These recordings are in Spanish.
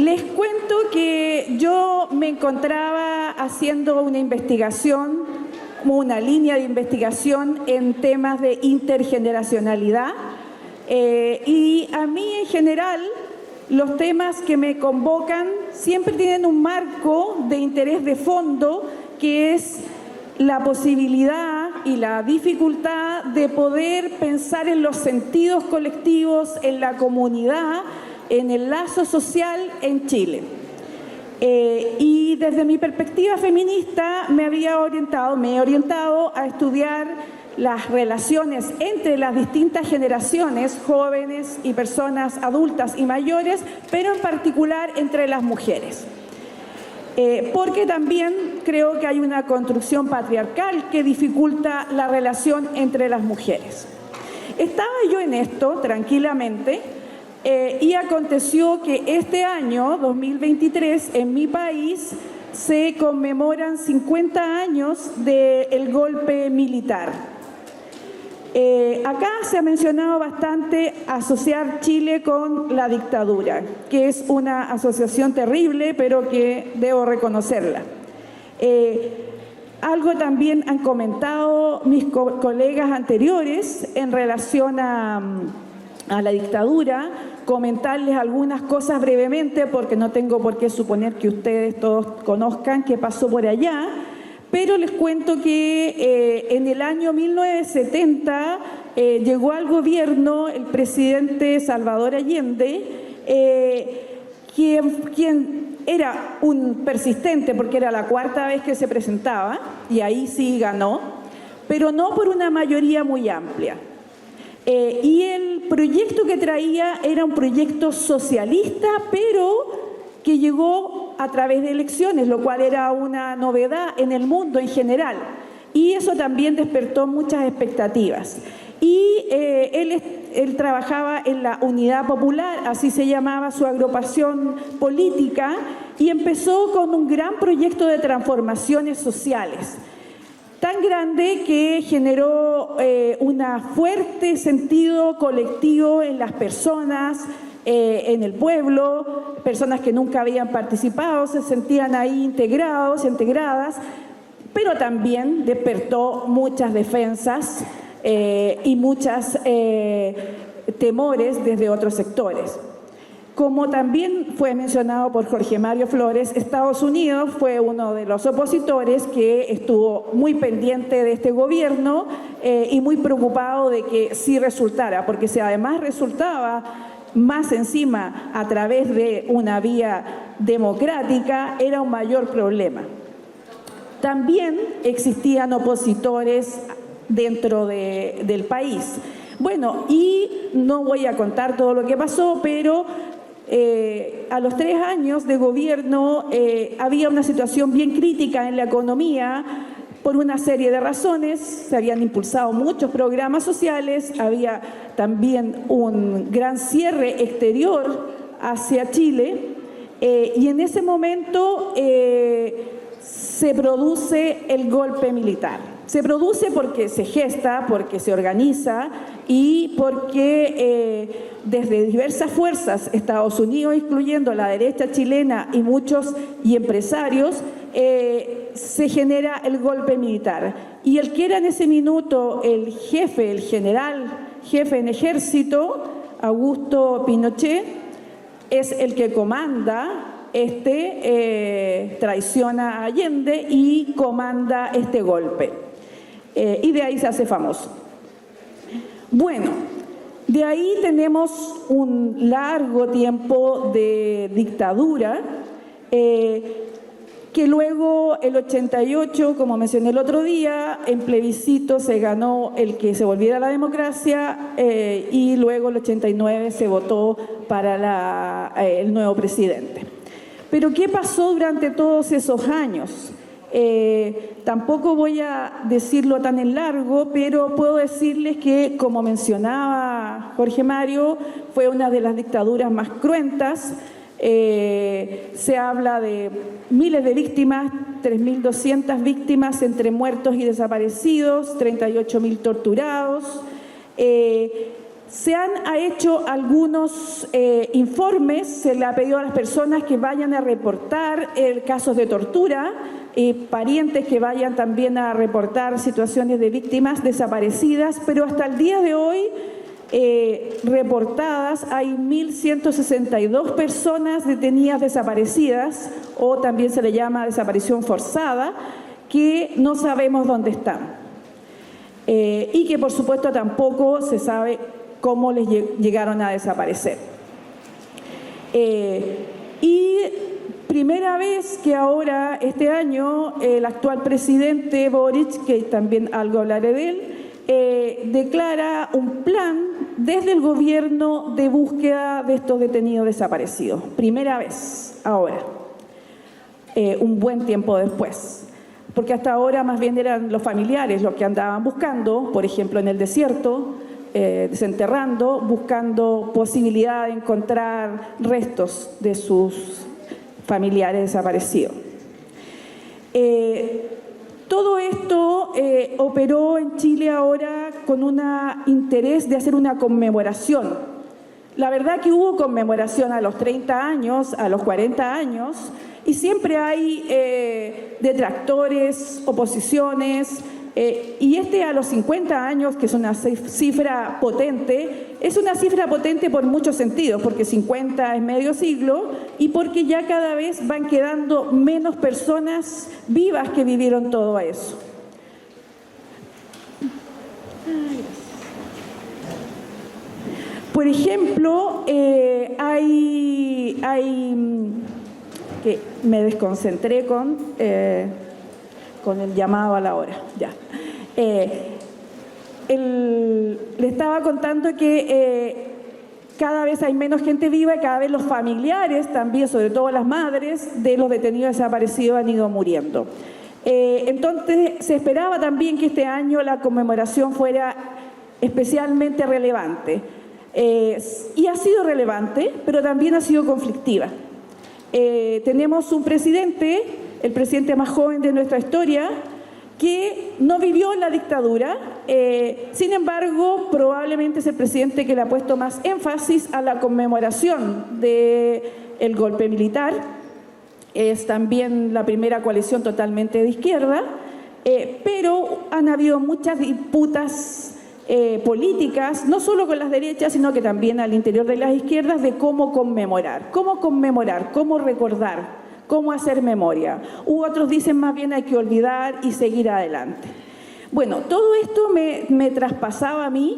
Les cuento que yo me encontraba haciendo una investigación, como una línea de investigación en temas de intergeneracionalidad, y a mí en general los temas que me convocan siempre tienen un marco de interés de fondo, que es la posibilidad y la dificultad de poder pensar en los sentidos colectivos, en la comunidad, en el lazo social en Chile. Y desde mi perspectiva feminista me he orientado a estudiar las relaciones entre las distintas generaciones, jóvenes y personas adultas y mayores, pero en particular entre las mujeres. Porque también creo que hay una construcción patriarcal que dificulta la relación entre las mujeres. Estaba yo en esto tranquilamente y aconteció que este año, 2023, en mi país se conmemoran 50 años del golpe militar. Acá se ha mencionado bastante asociar Chile con la dictadura, que es una asociación terrible, pero que debo reconocerla. Algo también han comentado mis colegas anteriores en relación a la dictadura, comentarles algunas cosas brevemente, porque no tengo por qué suponer que ustedes todos conozcan qué pasó por allá. Pero les cuento que en el año 1970 llegó al gobierno el presidente Salvador Allende, quien era un persistente, porque era la cuarta vez que se presentaba, y ahí sí ganó, pero no por una mayoría muy amplia. Y el proyecto que traía era un proyecto socialista, pero que llegó a través de elecciones, lo cual era una novedad en el mundo en general. Y eso también despertó muchas expectativas. Y él trabajaba en la Unidad Popular, así se llamaba su agrupación política, y empezó con un gran proyecto de transformaciones sociales, tan grande que generó un fuerte sentido colectivo en las personas, en el pueblo, personas que nunca habían participado, se sentían ahí integrados, integradas, pero también despertó muchas defensas y muchos temores desde otros sectores. Como también fue mencionado por Jorge Mario Flores, Estados Unidos fue uno de los opositores que estuvo muy pendiente de este gobierno y muy preocupado de que sí resultara, porque si además resultaba más encima a través de una vía democrática, era un mayor problema. También existían opositores dentro del país. Bueno, y no voy a contar todo lo que pasó, pero a los 3 años de gobierno había una situación bien crítica en la economía por una serie de razones. Se habían impulsado muchos programas sociales, había también un gran cierre exterior hacia Chile y en ese momento se produce el golpe militar. Se produce porque se gesta, porque se organiza y porque desde diversas fuerzas, Estados Unidos incluyendo la derecha chilena y empresarios, se genera el golpe militar. Y el que era en ese minuto el general jefe en ejército, Augusto Pinochet, es el que comanda traiciona a Allende y comanda este golpe. Y de ahí se hace famoso. Bueno, de ahí tenemos un largo tiempo de dictadura, que luego el 88, como mencioné el otro día, en plebiscito se ganó el que se volviera a la democracia y luego el 89 se votó para el nuevo presidente. Pero ¿qué pasó durante todos esos años? Tampoco voy a decirlo tan en largo, pero puedo decirles que, como mencionaba Jorge Mario, fue una de las dictaduras más cruentas. Se habla de miles de víctimas, 3.200 víctimas entre muertos y desaparecidos, 38.000 torturados. Se han hecho algunos informes, se le ha pedido a las personas que vayan a reportar casos de tortura, parientes que vayan también a reportar situaciones de víctimas desaparecidas, pero hasta el día de hoy reportadas hay 1.162 personas detenidas desaparecidas, o también se le llama desaparición forzada, que no sabemos dónde están. Y que por supuesto tampoco se sabe cómo les llegaron a desaparecer. Y primera vez que ahora, este año, el actual presidente Boric, que también algo hablaré de él, declara un plan desde el gobierno de búsqueda de estos detenidos desaparecidos. Primera vez ahora, un buen tiempo después. Porque hasta ahora más bien eran los familiares los que andaban buscando, por ejemplo en el desierto, desenterrando, buscando posibilidad de encontrar restos de sus familiares desaparecidos. Todo esto operó en Chile ahora con un interés de hacer una conmemoración. La verdad que hubo conmemoración a los 30 años, a los 40 años, y siempre hay detractores, oposiciones, y a los 50 años, que es una cifra potente, es una cifra potente por muchos sentidos, porque 50 es medio siglo y porque ya cada vez van quedando menos personas vivas que vivieron todo eso. Por ejemplo, hay que me desconcentré con el llamado a la hora. Ya. Le estaba contando que cada vez hay menos gente viva y cada vez los familiares también, sobre todo las madres de los detenidos desaparecidos, han ido muriendo. Entonces se esperaba también que este año la conmemoración fuera especialmente relevante. Y ha sido relevante, pero también ha sido conflictiva. Tenemos un presidente, el presidente más joven de nuestra historia, que no vivió la dictadura, sin embargo, probablemente es el presidente que le ha puesto más énfasis a la conmemoración del golpe militar. Es también la primera coalición totalmente de izquierda, pero han habido muchas disputas políticas, no solo con las derechas, sino que también al interior de las izquierdas, de cómo conmemorar, cómo recordar, cómo hacer memoria. Otros dicen más bien hay que olvidar y seguir adelante. Bueno, todo esto me traspasaba a mí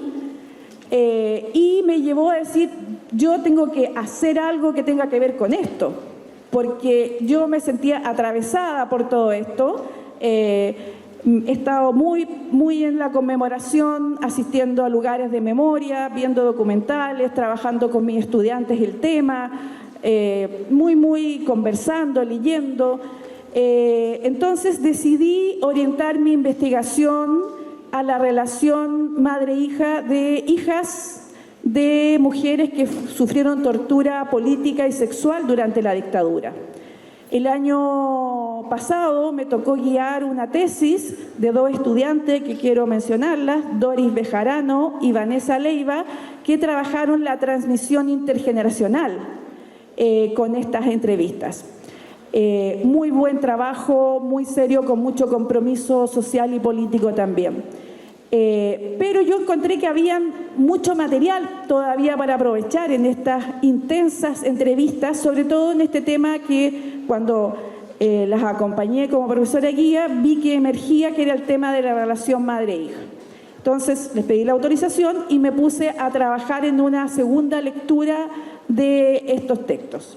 y me llevó a decir, yo tengo que hacer algo que tenga que ver con esto, porque yo me sentía atravesada por todo esto. He estado muy en la conmemoración, asistiendo a lugares de memoria, viendo documentales, trabajando con mis estudiantes el tema, muy conversando, leyendo. Entonces decidí orientar mi investigación a la relación madre-hija de hijas de mujeres que sufrieron tortura política y sexual durante la dictadura. El año pasado me tocó guiar una tesis de dos estudiantes que quiero mencionarlas, Doris Bejarano y Vanessa Leiva, que trabajaron la transmisión intergeneracional con estas entrevistas. Muy buen trabajo, muy serio, con mucho compromiso social y político también. Pero yo encontré que había mucho material todavía para aprovechar en estas intensas entrevistas, sobre todo en este tema que cuando las acompañé como profesora guía vi que emergía, que era el tema de la relación madre-hija. Entonces les pedí la autorización y me puse a trabajar en una segunda lectura de estos textos.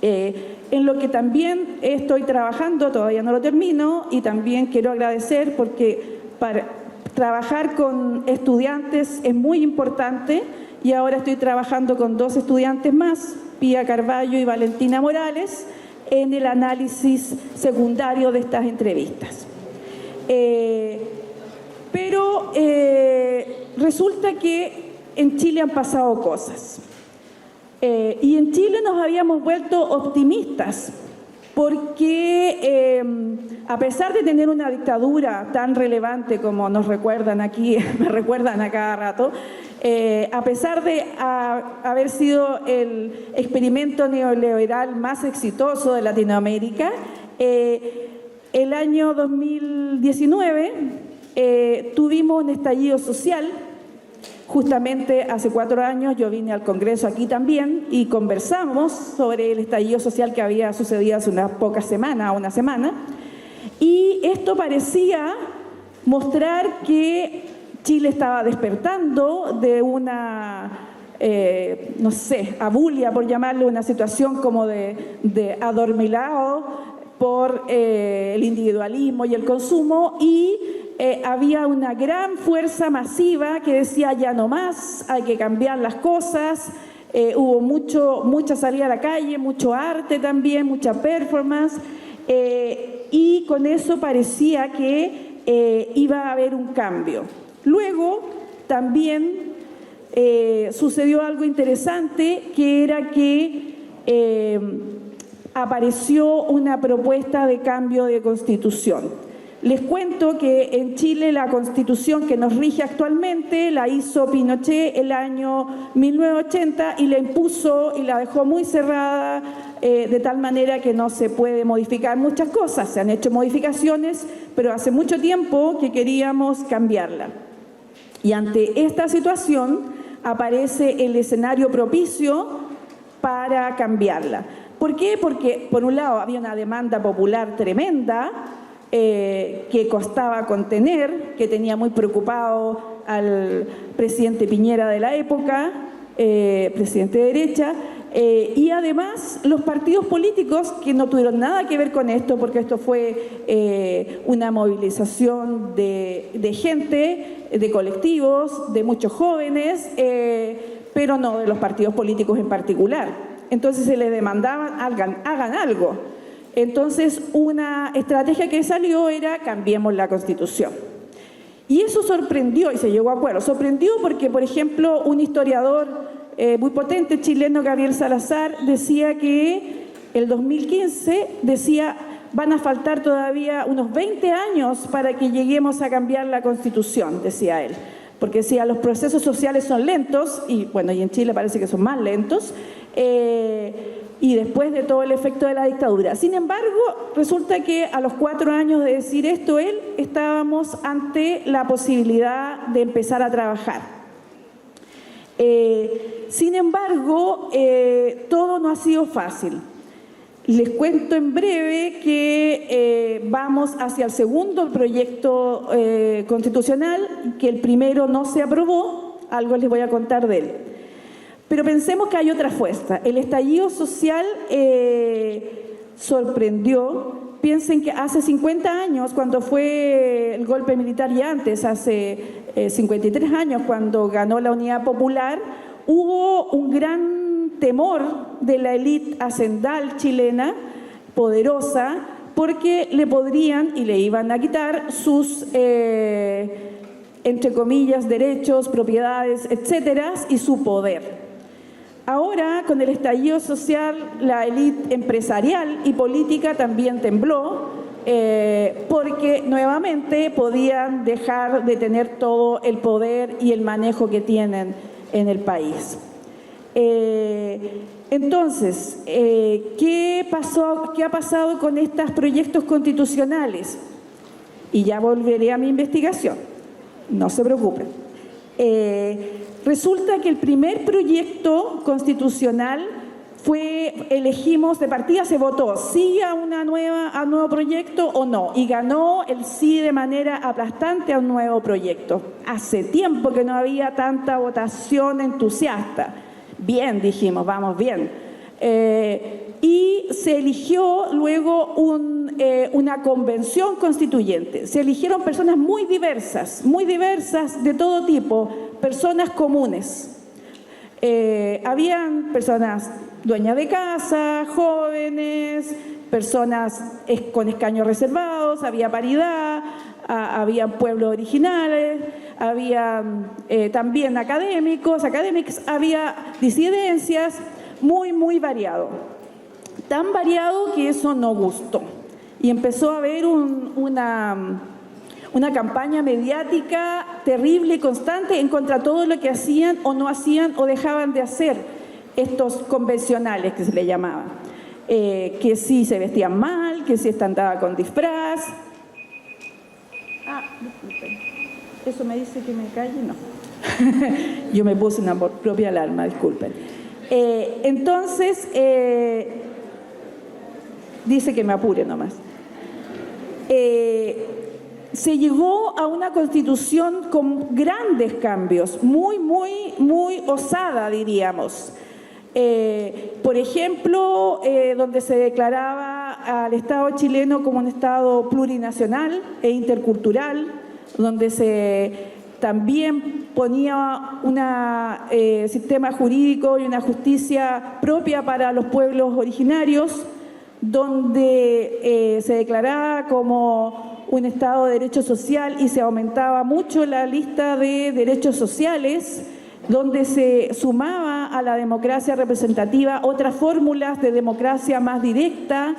En lo que también estoy trabajando, todavía no lo termino, y también quiero agradecer porque trabajar con estudiantes es muy importante, y ahora estoy trabajando con dos estudiantes más, Pía Carballo y Valentina Morales, en el análisis secundario de estas entrevistas. Pero resulta que en Chile han pasado cosas. Y en Chile nos habíamos vuelto optimistas, porque a pesar de tener una dictadura tan relevante como nos recuerdan aquí, me recuerdan a cada rato, A pesar de haber sido el experimento neoliberal más exitoso de Latinoamérica, el año 2019 tuvimos un estallido social. Justamente hace 4 años yo vine al Congreso aquí también y conversamos sobre el estallido social que había sucedido hace unas pocas semanas, una semana, y esto parecía mostrar que Chile estaba despertando de una, no sé, abulia, por llamarle, una situación como de adormilado por el individualismo y el consumo, y había una gran fuerza masiva que decía ya no más, hay que cambiar las cosas. Hubo mucha salida a la calle, mucho arte también, mucha performance, y con eso parecía que iba a haber un cambio. Luego también sucedió algo interesante, que era que apareció una propuesta de cambio de constitución. Les cuento que en Chile la constitución que nos rige actualmente la hizo Pinochet el año 1980 y la impuso y la dejó muy cerrada, de tal manera que no se puede modificar muchas cosas. Se han hecho modificaciones, pero hace mucho tiempo que queríamos cambiarla. Y ante esta situación aparece el escenario propicio para cambiarla. ¿Por qué? Porque por un lado había una demanda popular tremenda, que costaba contener, que tenía muy preocupado al presidente Piñera de la época, presidente de derecha, y además los partidos políticos que no tuvieron nada que ver con esto, porque esto fue una movilización de gente, de colectivos, de muchos jóvenes, pero no de los partidos políticos en particular. Entonces se les demandaban, hagan algo. Entonces, una estrategia que salió era cambiemos la Constitución. Y eso sorprendió y se llegó a acuerdo. Sorprendió porque, por ejemplo, un historiador muy potente chileno, Gabriel Salazar, decía que el 2015, decía, van a faltar todavía unos 20 años para que lleguemos a cambiar la Constitución, decía él. Porque decía, los procesos sociales son lentos, y bueno, y en Chile parece que son más lentos, y después de todo el efecto de la dictadura. Sin embargo, resulta que a los 4 años de decir esto, estábamos ante la posibilidad de empezar a trabajar. Sin embargo, todo no ha sido fácil. Les cuento en breve que vamos hacia el segundo proyecto constitucional, que el primero no se aprobó, algo les voy a contar de él. Pero pensemos que hay otra fuerza. El estallido social sorprendió. Piensen que hace 50 años, cuando fue el golpe militar, y antes, hace 53 años, cuando ganó la Unidad Popular, hubo un gran temor de la élite hacendal chilena, poderosa, porque le podrían y le iban a quitar sus, entre comillas, derechos, propiedades, etcétera, y su poder. Ahora, con el estallido social, la élite empresarial y política también tembló, porque nuevamente podían dejar de tener todo el poder y el manejo que tienen en el país. Entonces, ¿qué ha pasado con estos proyectos constitucionales? Y ya volveré a mi investigación, no se preocupen. Resulta que el primer proyecto constitucional elegimos de partida, se votó sí a un nuevo proyecto o no, y ganó el sí de manera aplastante a un nuevo proyecto. Hace tiempo que no había tanta votación entusiasta. Bien, dijimos, vamos bien. Y se eligió luego una convención constituyente. Se eligieron personas muy diversas de todo tipo, personas comunes. Habían personas dueñas de casa, jóvenes, personas con escaños reservados, había paridad, había pueblos originales, había también académicos, había disidencias, muy variado. Tan variado que eso no gustó. Y empezó a haber una campaña mediática terrible y constante en contra de todo lo que hacían o no hacían o dejaban de hacer estos convencionales que se le llamaban. Que si se vestían mal, que si andaba con disfraz. Disculpen. Eso me dice que me calle, no. Yo me puse una propia alarma, disculpen. Entonces, dice que me apure nomás. Se llegó a una constitución con grandes cambios, muy osada, diríamos. Por ejemplo, donde se declaraba al Estado chileno como un Estado plurinacional e intercultural, donde se también ponía un sistema jurídico y una justicia propia para los pueblos originarios, donde se declaraba como un Estado de derecho social y se aumentaba mucho la lista de derechos sociales, donde se sumaba a la democracia representativa otras fórmulas de democracia más directa,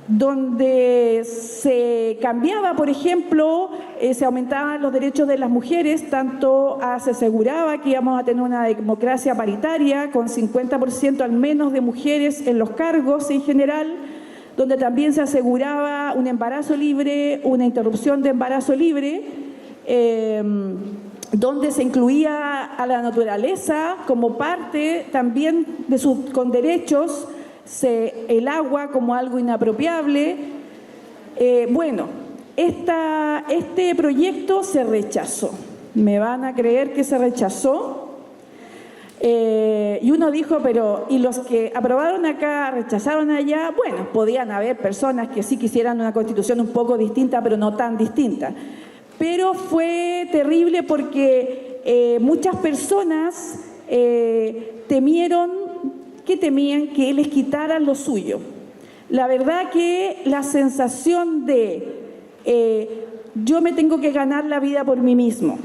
donde se cambiaba, por ejemplo, se aumentaban los derechos de las mujeres, se aseguraba que íbamos a tener una democracia paritaria con 50% al menos de mujeres en los cargos en general, donde también se aseguraba un embarazo libre, una interrupción de embarazo libre, donde se incluía a la naturaleza como parte también con derechos, el agua como algo inapropiable. Este proyecto se rechazó. Me van a creer que se rechazó. Y uno dijo, pero ¿y los que aprobaron acá, rechazaron allá? Bueno, podían haber personas que sí quisieran una constitución un poco distinta, pero no tan distinta. Pero fue terrible porque muchas personas temían que les quitaran lo suyo. La verdad que la sensación de yo me tengo que ganar la vida por mí mismo,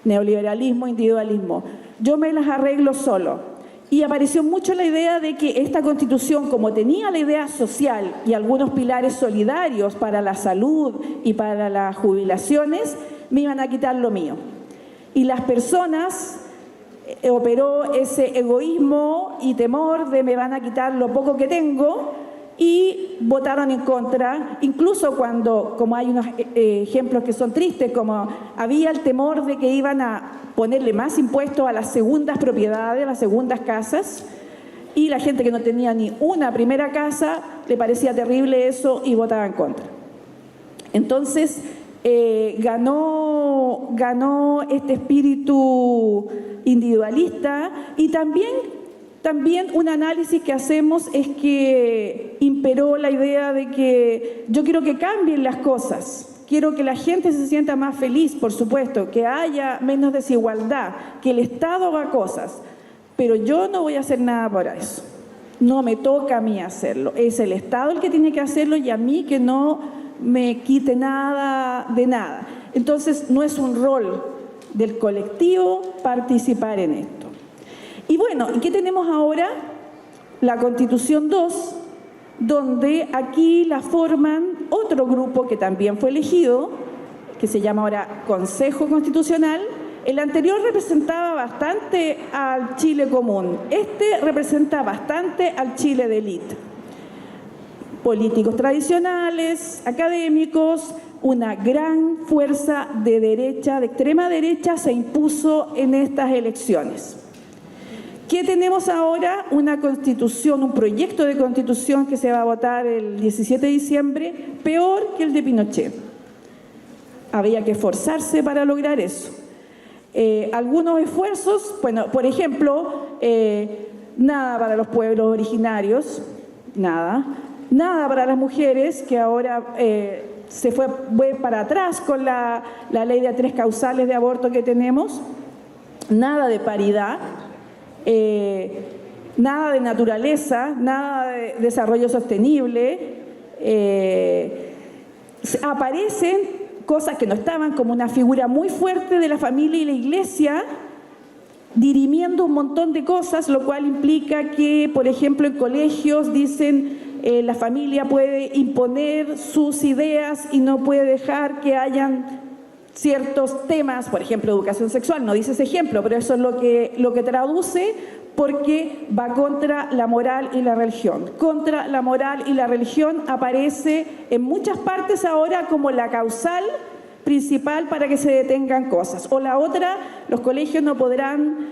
neoliberalismo, individualismo, yo me las arreglo solo. Y apareció mucho la idea de que esta Constitución, como tenía la idea social y algunos pilares solidarios para la salud y para las jubilaciones, me iban a quitar lo mío. Y las personas operó ese egoísmo y temor de me van a quitar lo poco que tengo y votaron en contra, incluso cuando, como hay unos ejemplos que son tristes, como había el temor de que iban a ponerle más impuestos a las segundas propiedades, a las segundas casas, y la gente que no tenía ni una primera casa le parecía terrible eso y votaba en contra. Entonces ganó este espíritu individualista y también un análisis que hacemos es que imperó la idea de que yo quiero que cambien las cosas. Quiero que la gente se sienta más feliz, por supuesto, que haya menos desigualdad, que el Estado haga cosas, pero yo no voy a hacer nada para eso. No me toca a mí hacerlo. Es el Estado el que tiene que hacerlo y a mí que no me quite nada de nada. Entonces, no es un rol del colectivo participar en esto. Y bueno, ¿y qué tenemos ahora? La Constitución 2, donde aquí la forman otro grupo que también fue elegido, que se llama ahora Consejo Constitucional. El anterior representaba bastante al Chile común, este representa bastante al Chile de élite. Políticos tradicionales, académicos, una gran fuerza de derecha, de extrema derecha, se impuso en estas elecciones. ¿Qué tenemos ahora? Una constitución, un proyecto de constitución que se va a votar el 17 de diciembre, peor que el de Pinochet. Había que esforzarse para lograr eso. Algunos esfuerzos, bueno, por ejemplo, nada para los pueblos originarios, nada para las mujeres, que ahora se fue para atrás con la ley de 3 causales de aborto que tenemos, nada de paridad. Nada de naturaleza, nada de desarrollo sostenible, aparecen cosas que no estaban, como una figura muy fuerte de la familia y la iglesia, dirimiendo un montón de cosas, lo cual implica que, por ejemplo, en colegios dicen la familia puede imponer sus ideas y no puede dejar que hayan ciertos temas, por ejemplo, educación sexual, no dice ese ejemplo, pero eso es lo que traduce, porque va contra la moral y la religión. Contra la moral y la religión aparece en muchas partes ahora como la causal principal para que se detengan cosas. O la otra, los colegios no podrán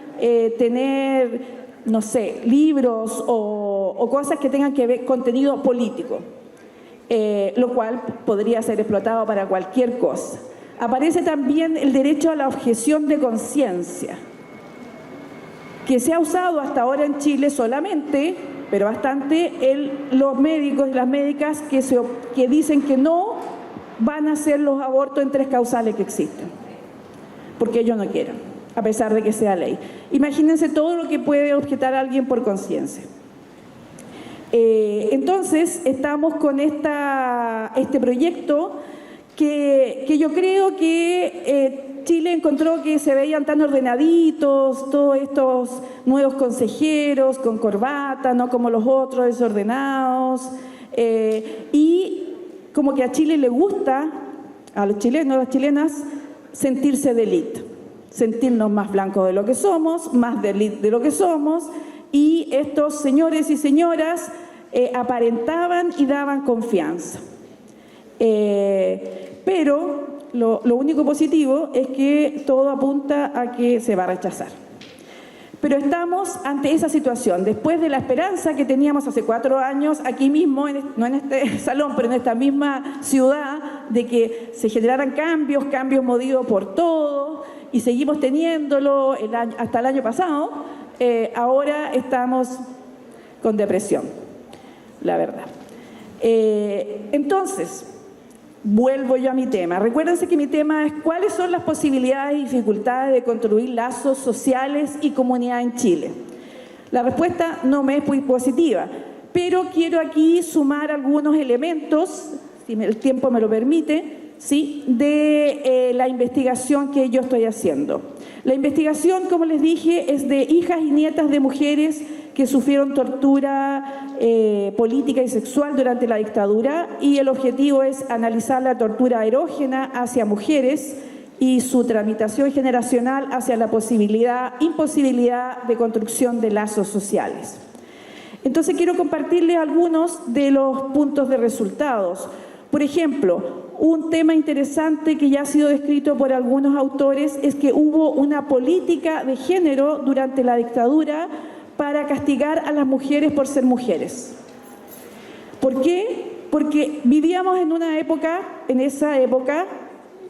tener, no sé, libros o cosas que tengan que ver contenido político, lo cual podría ser explotado para cualquier cosa. Aparece también el derecho a la objeción de conciencia, que se ha usado hasta ahora en Chile solamente, pero bastante, los médicos y las médicas que dicen que no van a hacer los abortos en 3 causales que existen, porque ellos no quieren, a pesar de que sea ley. Imagínense todo lo que puede objetar alguien por conciencia. Entonces, estamos con este proyecto que yo creo que Chile encontró que se veían tan ordenaditos, todos estos nuevos consejeros con corbata, no como los otros desordenados, y como que a Chile le gusta, a los chilenos, a las chilenas, sentirse de élite, sentirnos más blancos de lo que somos, más de élite de lo que somos, y estos señores y señoras aparentaban y daban confianza. Pero lo único positivo es que todo apunta a que se va a rechazar. Pero estamos ante esa situación, después de la esperanza que teníamos hace 4 años, aquí mismo, no en este salón, pero en esta misma ciudad, de que se generaran cambios movidos por todo, y seguimos teniéndolo hasta el año pasado. Ahora estamos con depresión, la verdad. Entonces, vuelvo yo a mi tema. Recuérdense que mi tema es cuáles son las posibilidades y dificultades de construir lazos sociales y comunidad en Chile. La respuesta no me es muy positiva, pero quiero aquí sumar algunos elementos, si el tiempo me lo permite, ¿sí?, de la investigación que yo estoy haciendo. La investigación, como les dije, es de hijas y nietas de mujeres que sufrieron tortura política y sexual durante la dictadura, y el objetivo es analizar la tortura erógena hacia mujeres y su tramitación generacional hacia la imposibilidad de construcción de lazos sociales. Entonces quiero compartirles algunos de los puntos de resultados. Por ejemplo, un tema interesante que ya ha sido descrito por algunos autores es que hubo una política de género durante la dictadura para castigar a las mujeres por ser mujeres. ¿Por qué? Porque vivíamos en esa época,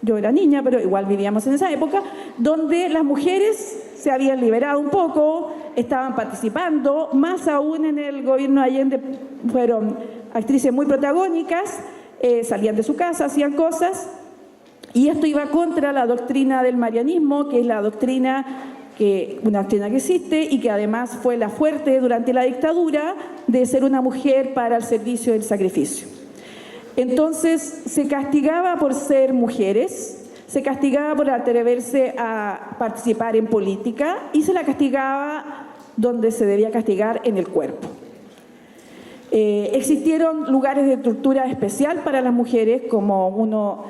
yo era niña, pero igual vivíamos en esa época, donde las mujeres se habían liberado un poco, estaban participando, más aún en el gobierno de Allende fueron actrices muy protagónicas, salían de su casa, hacían cosas, y esto iba contra la doctrina del marianismo, que es una doctrina que existe y que además fue la fuerte durante la dictadura de ser una mujer para el servicio del sacrificio. Entonces se castigaba por ser mujeres, se castigaba por atreverse a participar en política y se la castigaba donde se debía castigar, en el cuerpo. Existieron lugares de tortura especial para las mujeres, como uno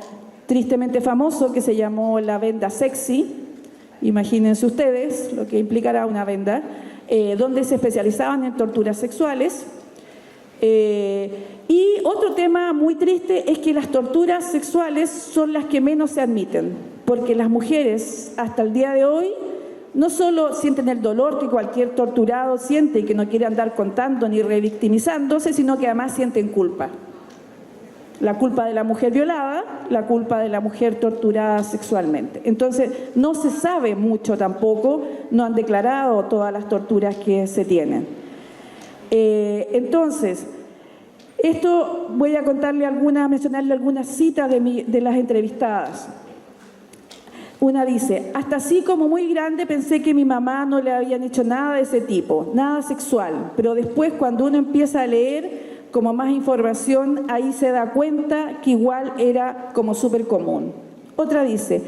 tristemente famoso que se llamó la venda sexy. Imagínense ustedes lo que implicará una venda, donde se especializaban en torturas sexuales. Y otro tema muy triste es que las torturas sexuales son las que menos se admiten, porque las mujeres hasta el día de hoy no solo sienten el dolor que cualquier torturado siente y que no quiere andar contando ni revictimizándose, sino que además sienten culpa. La culpa de la mujer violada, la culpa de la mujer torturada sexualmente. Entonces, no se sabe mucho tampoco, no han declarado todas las torturas que se tienen. Entonces, esto voy a mencionarle algunas citas de las entrevistadas. Una dice: hasta así como muy grande pensé que mi mamá no le habían hecho nada de ese tipo, nada sexual, pero después cuando uno empieza a leer como más información, ahí se da cuenta que igual era como súper común. Otra dice: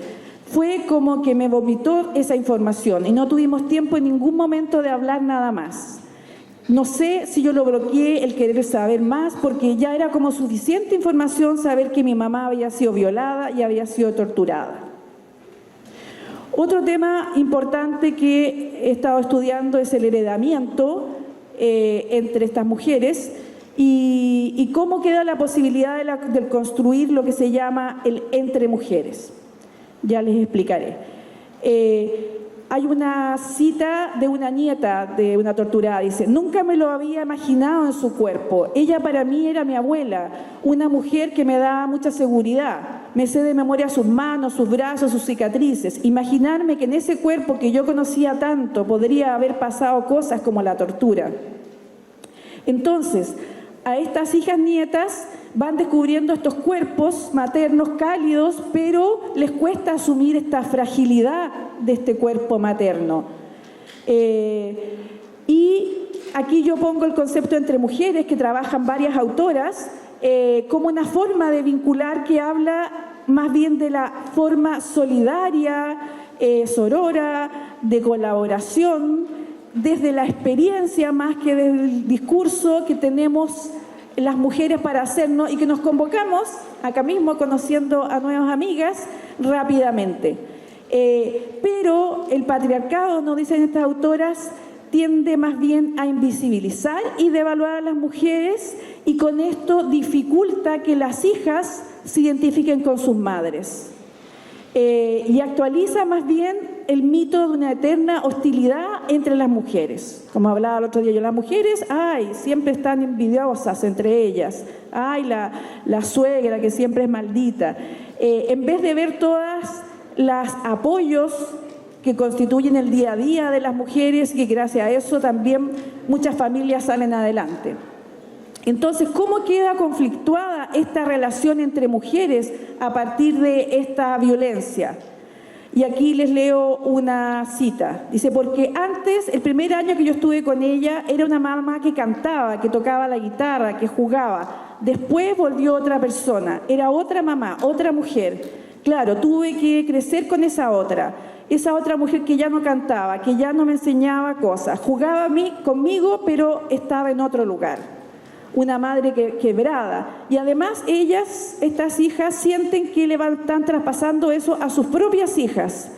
fue como que me vomitó esa información y no tuvimos tiempo en ningún momento de hablar nada más. No sé si yo lo bloqueé el querer saber más, porque ya era como suficiente información saber que mi mamá había sido violada y había sido torturada. Otro tema importante que he estado estudiando es el heredamiento entre estas mujeres y cómo queda la posibilidad de construir lo que se llama el entre mujeres. Ya les explicaré. Hay una cita de una nieta de una torturada, dice: nunca me lo había imaginado en su cuerpo. Ella para mí era mi abuela, una mujer que me daba mucha seguridad. Me sé de memoria sus manos, sus brazos, sus cicatrices. Imaginarme que en ese cuerpo que yo conocía tanto podría haber pasado cosas como la tortura. Entonces, a estas hijas nietas van descubriendo estos cuerpos maternos cálidos, pero les cuesta asumir esta fragilidad de este cuerpo materno. Y aquí yo pongo el concepto entre mujeres, que trabajan varias autoras, como una forma de vincular que habla más bien de la forma solidaria, sorora, de colaboración, desde la experiencia más que del discurso que tenemos las mujeres para hacernos y que nos convocamos acá mismo conociendo a nuevas amigas rápidamente. Pero el patriarcado, nos dicen estas autoras, tiende más bien a invisibilizar y devaluar a las mujeres y con esto dificulta que las hijas se identifiquen con sus madres. Y actualiza más bien el mito de una eterna hostilidad entre las mujeres. Como hablaba el otro día yo, las mujeres, siempre están envidiosas entre ellas. La suegra que siempre es maldita. En vez de ver todas los apoyos que constituyen el día a día de las mujeres y que gracias a eso también muchas familias salen adelante. Entonces, ¿cómo queda conflictuada esta relación entre mujeres a partir de esta violencia? Y aquí les leo una cita. Dice: porque antes, el primer año que yo estuve con ella, era una mamá que cantaba, que tocaba la guitarra, que jugaba. Después volvió otra persona, era otra mamá, otra mujer. Claro, tuve que crecer con esa otra mujer que ya no cantaba, que ya no me enseñaba cosas. Jugaba conmigo, pero estaba en otro lugar. Una madre quebrada. Y además estas hijas, sienten que le están traspasando eso a sus propias hijas.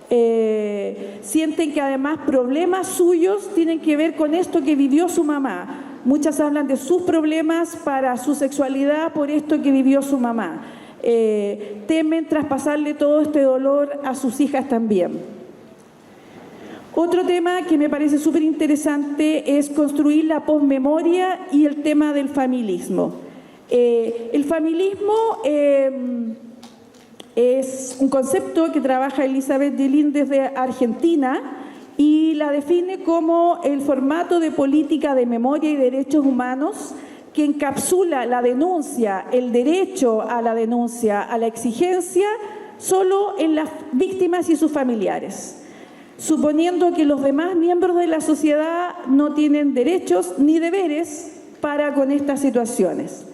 Sienten que además problemas suyos tienen que ver con esto que vivió su mamá. Muchas hablan de sus problemas para su sexualidad por esto que vivió su mamá. Temen traspasarle todo este dolor a sus hijas también. Otro tema que me parece súper interesante es construir la posmemoria y el tema del familismo. El familismo es un concepto que trabaja Elizabeth Yelin desde Argentina y la define como el formato de política de memoria y derechos humanos que encapsula la denuncia, el derecho a la denuncia, a la exigencia, solo en las víctimas y sus familiares, suponiendo que los demás miembros de la sociedad no tienen derechos ni deberes para con estas situaciones.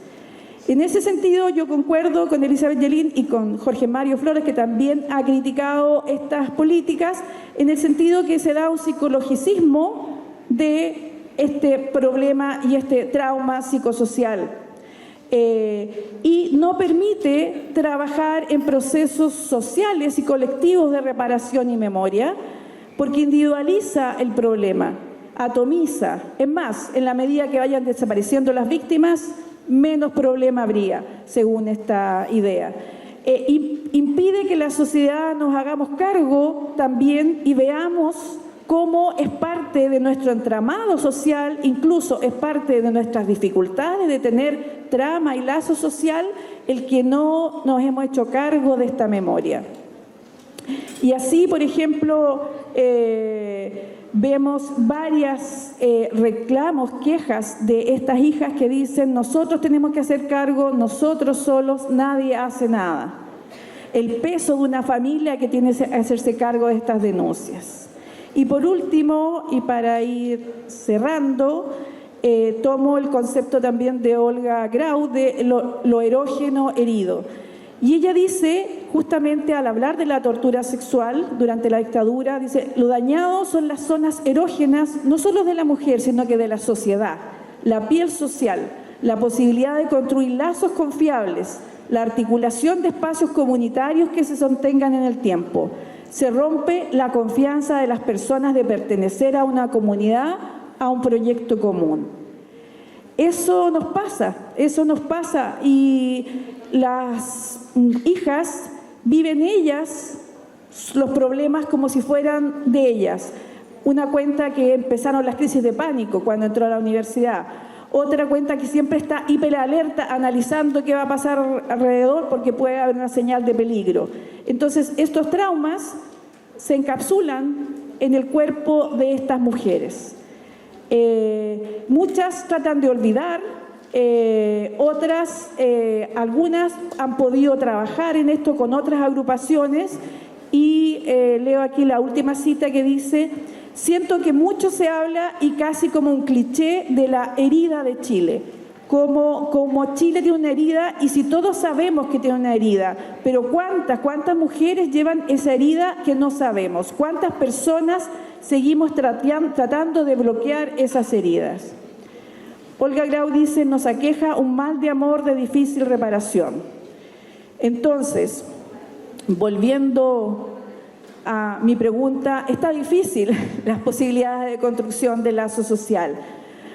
En ese sentido, yo concuerdo con Elizabeth Yelin y con Jorge Mario Flores, que también ha criticado estas políticas, en el sentido que se da un psicologicismo de este problema y este trauma psicosocial. Y no permite trabajar en procesos sociales y colectivos de reparación y memoria, porque individualiza el problema, atomiza. Es más, en la medida que vayan desapareciendo las víctimas, menos problema habría, según esta idea. Impide que la sociedad nos hagamos cargo también y veamos cómo es parte de nuestro entramado social, incluso es parte de nuestras dificultades de tener trama y lazo social, el que no nos hemos hecho cargo de esta memoria. Y así, por ejemplo, vemos varias reclamos, quejas de estas hijas que dicen: nosotros tenemos que hacer cargo, nosotros solos, nadie hace nada. El peso de una familia que tiene que hacerse cargo de estas denuncias. Y por último, y para ir cerrando, tomo el concepto también de Olga Grau de lo erógeno herido. Y ella dice, justamente al hablar de la tortura sexual durante la dictadura, dice: lo dañado son las zonas erógenas, no solo de la mujer, sino que de la sociedad, la piel social, la posibilidad de construir lazos confiables, la articulación de espacios comunitarios que se sostengan en el tiempo. Se rompe la confianza de las personas de pertenecer a una comunidad, a un proyecto común. Eso nos pasa y las hijas viven ellas los problemas como si fueran de ellas. Una cuenta que empezaron las crisis de pánico cuando entró a la universidad. Otra cuenta que siempre está hiperalerta analizando qué va a pasar alrededor porque puede haber una señal de peligro. Entonces, estos traumas se encapsulan en el cuerpo de estas mujeres. Muchas tratan de olvidar, otras, algunas han podido trabajar en esto con otras agrupaciones y leo aquí la última cita que dice: siento que mucho se habla y casi como un cliché de la herida de Chile. Como Chile tiene una herida y si todos sabemos que tiene una herida, pero ¿cuántas mujeres llevan esa herida que no sabemos? ¿Cuántas personas seguimos tratando de bloquear esas heridas? Olga Grau dice: nos aqueja un mal de amor de difícil reparación. Entonces, volviendo a mi pregunta, está difícil las posibilidades de construcción de lazo social.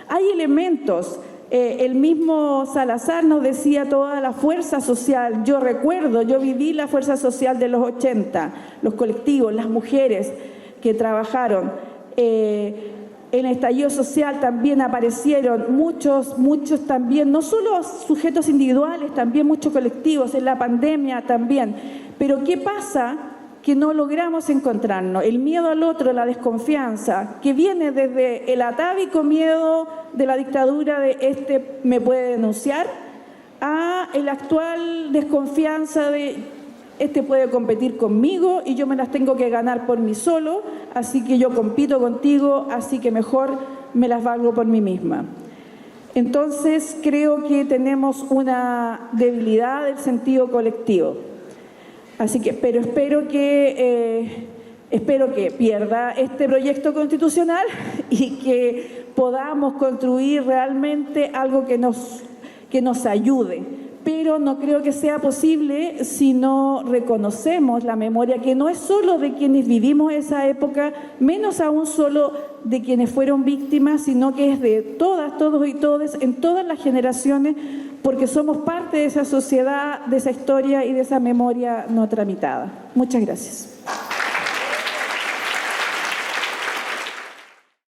Hay elementos, el mismo Salazar nos decía toda la fuerza social. Yo recuerdo, yo viví la fuerza social de los 80, los colectivos, las mujeres que trabajaron. En el estallido social también aparecieron muchos también, no solo sujetos individuales, también muchos colectivos, en la pandemia también. Pero ¿qué pasa? Que no logramos encontrarnos. El miedo al otro, la desconfianza, que viene desde el atávico miedo de la dictadura de este me puede denunciar, a el actual desconfianza de este puede competir conmigo y yo me las tengo que ganar por mí solo, así que yo compito contigo, así que mejor me las valgo por mí misma. Entonces creo que tenemos una debilidad del sentido colectivo. Así que, pero espero que pierda este proyecto constitucional y que podamos construir realmente algo que nos ayude. Pero no creo que sea posible si no reconocemos la memoria, que no es solo de quienes vivimos esa época, menos aún solo de quienes fueron víctimas, sino que es de todas, todos y todes, en todas las generaciones, porque somos parte de esa sociedad, de esa historia y de esa memoria no tramitada. Muchas gracias.